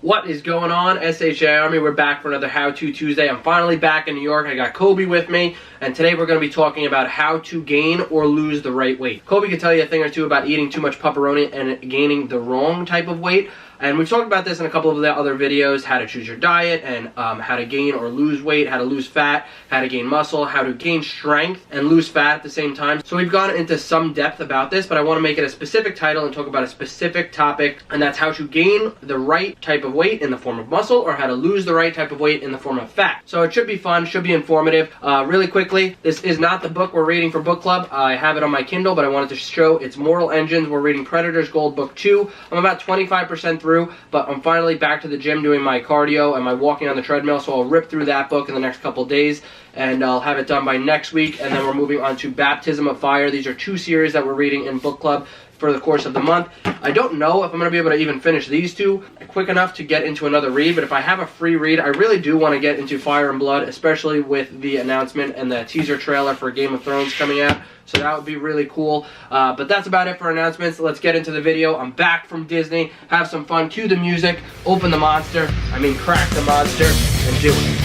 What is going on, SHA Army? We're back for another How To Tuesday. I'm finally back in New York. I got Kobe with me, and today we're going to be talking about how to gain or lose the right weight. Kobe can tell you a thing or two about eating too much pepperoni and gaining the wrong type of weight. And we've talked about this in a couple of the other videos, how to choose your diet, and how to gain or lose weight, how to lose fat, how to gain muscle, how to gain strength and lose fat at the same time. So we've gone into some depth about this, but I want to make it a specific title and talk about a specific topic, and that's how to gain the right type of weight in the form of muscle, or how to lose the right type of weight in the form of fat. So it should be fun, should be informative. Really quickly, this is not the book we're reading for book club. I have it on my Kindle, but I wanted to show its Mortal Engines. We're reading Predator's Gold Book 2. I'm about 25% through, but I'm finally back to the gym doing my cardio and my walking on the treadmill, so I'll rip through that book in the next couple days, and I'll have it done by next week. And then we're moving on to Baptism of Fire. These are two series that we're reading in book club for the course of the month. I don't know if I'm going to be able to even finish these two quick enough to get into another read, but if I have a free read, I really do want to get into Fire and Blood, especially with the announcement and the teaser trailer for Game of Thrones coming out. So that would be really cool. But that's about it for announcements. Let's get into the video. I'm back from Disney. Have some fun. Cue the music. Open the monster. Crack the monster and do it.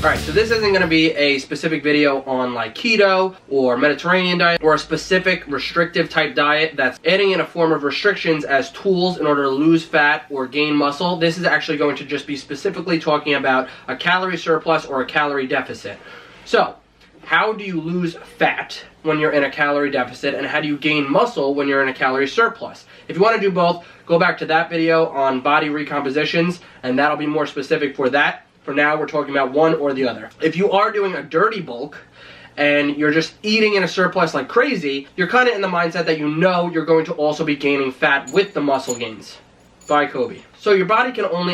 Alright, so this isn't going to be a specific video on like keto or Mediterranean diet or a specific restrictive type diet that's adding in a form of restrictions as tools in order to lose fat or gain muscle. This is actually going to just be specifically talking about a calorie surplus or a calorie deficit. So, how do you lose fat when you're in a calorie deficit, and how do you gain muscle when you're in a calorie surplus? If you want to do both, go back to that video on body recompositions, and that'll be more specific for that. For now, we're talking about one or the other. If you are doing a dirty bulk and you're just eating in a surplus like crazy, you're kind of in the mindset that you know you're going to also be gaining fat with the muscle gains. By Kobe. So your body can only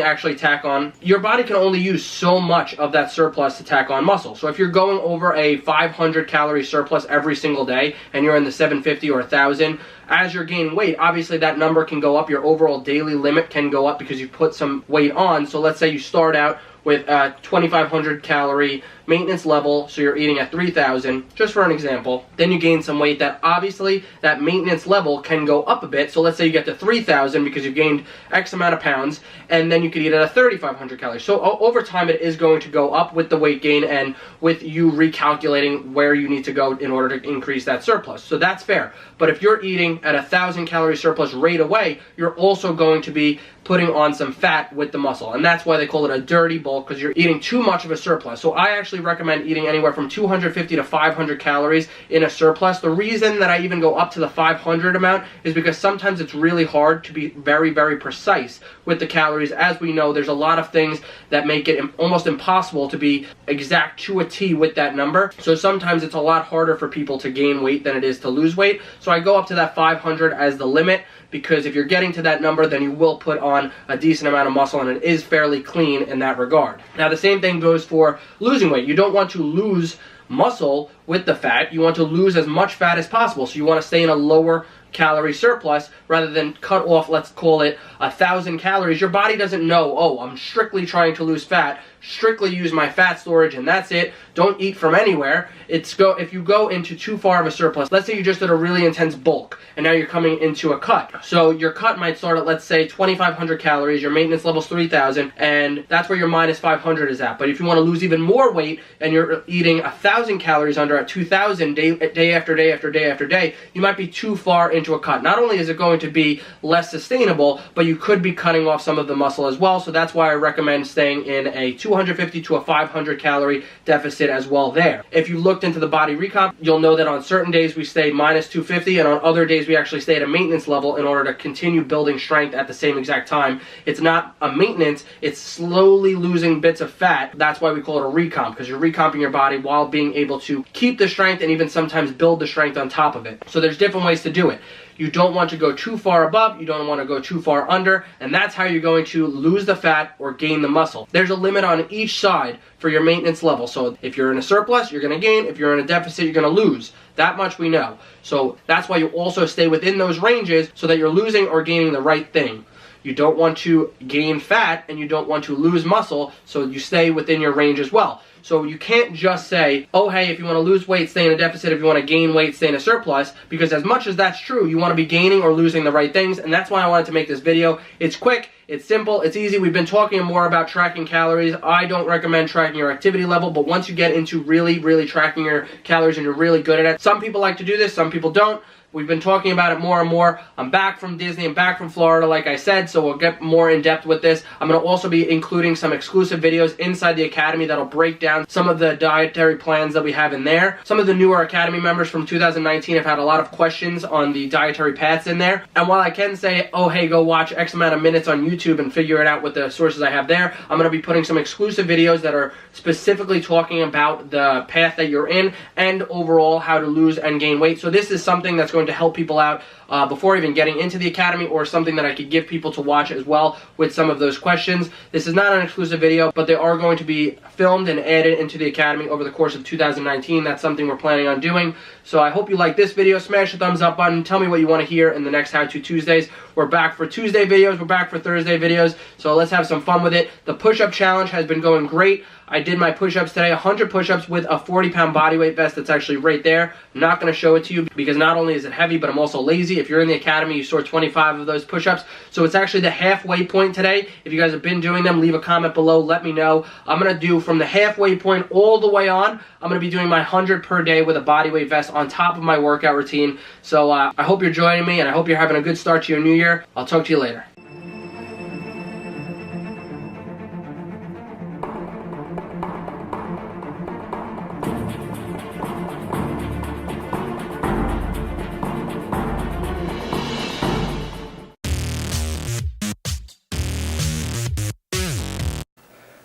use so much of that surplus to tack on muscle. So if you're going over a 500 calorie surplus every single day and you're in the 750 or 1000, as you're gaining weight, obviously that number can go up. Your overall daily limit can go up because you put some weight on. So let's say you start out with a 2500 calorie maintenance level, so you're eating at 3000, just for an example. Then you gain some weight, that obviously that maintenance level can go up a bit. So let's say you get to 3000 because you've gained X amount of pounds, and then you could eat at a 3500 calories. So over time it is going to go up with the weight gain and with you recalculating where you need to go in order to increase that surplus. So that's fair. But if you're eating at 1000 calorie surplus right away, you're also going to be putting on some fat with the muscle. And that's why they call it a dirty bulk, because you're eating too much of a surplus. So I actually recommend eating anywhere from 250 to 500 calories in a surplus. The reason that I even go up to the 500 amount is because sometimes it's really hard to be very, very precise with the calories. As we know, there's a lot of things that make it almost impossible to be exact to a T with that number. So sometimes it's a lot harder for people to gain weight than it is to lose weight. So I go up to that 500 as the limit, because if you're getting to that number, then you will put on a decent amount of muscle, and it is fairly clean in that regard. Now, the same thing goes for losing weight. You don't want to lose muscle with the fat. You want to lose as much fat as possible. So you want to stay in a lower calorie surplus rather than cut off, let's call it 1000 calories. Your body doesn't know, oh, I'm strictly trying to lose fat, strictly use my fat storage and that's it, don't eat from anywhere. If you go into too far of a surplus, let's say you just did a really intense bulk and now you're coming into a cut. So your cut might start at, let's say, 2500 calories, your maintenance level is 3000, and that's where your minus 500 is at. But if you want to lose even more weight and you're eating 1000 calories under at 2000 day after day after day after day, you might be too far into a cut. Not only is it going to be less sustainable, but you could be cutting off some of the muscle as well. So that's why I recommend staying in a 250 to a 500 calorie deficit as well there. If you looked into the body recomp, you'll know that on certain days we stay minus 250, and on other days we actually stay at a maintenance level in order to continue building strength at the same exact time. It's not a maintenance, it's slowly losing bits of fat. That's why we call it a recomp, because you're recomping your body while being able to keep the strength and even sometimes build the strength on top of it. So there's different ways to do it. You don't want to go too far above, you don't want to go too far under, and that's how you're going to lose the fat or gain the muscle. There's a limit on each side for your maintenance level. So if you're in a surplus, you're going to gain. If you're in a deficit, you're going to lose. That much we know. So that's why you also stay within those ranges so that you're losing or gaining the right thing. You don't want to gain fat and you don't want to lose muscle, so you stay within your range as well. So you can't just say, oh hey, if you want to lose weight, stay in a deficit. If you want to gain weight, stay in a surplus. Because as much as that's true, you want to be gaining or losing the right things. And that's why I wanted to make this video. It's quick, it's simple, it's easy. We've been talking more about tracking calories. I don't recommend tracking your activity level, but once you get into really tracking your calories and you're really good at it, some people like to do this, some people don't. We've been talking about it more and more. I'm back from Disney, I'm back from Florida, like I said, so we'll get more in depth with this. I'm going to also be including some exclusive videos inside the Academy that'll break down some of the dietary plans that we have in there. Some of the newer Academy members from 2019 have had a lot of questions on the dietary paths in there. And while I can say, oh hey, go watch X amount of minutes on YouTube and figure it out with the sources I have there, I'm going to be putting some exclusive videos that are specifically talking about the path that you're in and overall how to lose and gain weight. So this is something that's going to help people out before even getting into the Academy, or something that I could give people to watch as well with some of those questions. This is not an exclusive video, but they are going to be filmed and added into the Academy over the course of 2019. That's something we're planning on doing. So I hope you like this video. Smash the thumbs up button. Tell me what you want to hear in the next How To Tuesdays. We're back for Tuesday videos. We're back for Thursday videos. So let's have some fun with it. The push-up challenge has been going great. I did my push-ups today, 100 push-ups with a 40-pound bodyweight vest that's actually right there. I'm not going to show it to you because not only is it heavy, but I'm also lazy. If you're in the Academy, you saw 25 of those push-ups. So it's actually the halfway point today. If you guys have been doing them, leave a comment below. Let me know. I'm going to do from the halfway point all the way on. I'm going to be doing my 100 per day with a bodyweight vest on top of my workout routine. So I hope you're joining me, and I hope you're having a good start to your new year. I'll talk to you later.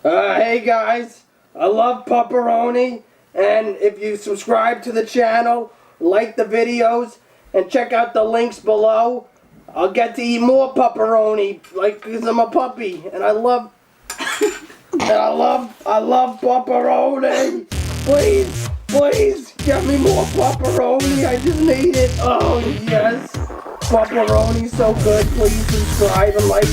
Hey guys, I love pepperoni, and if you subscribe to the channel, like the videos, and check out the links below, I'll get to eat more pepperoni, like, cause I'm a puppy, and I love pepperoni. Please, get me more pepperoni, I just need it. Oh yes, pepperoni's so good. Please subscribe and like.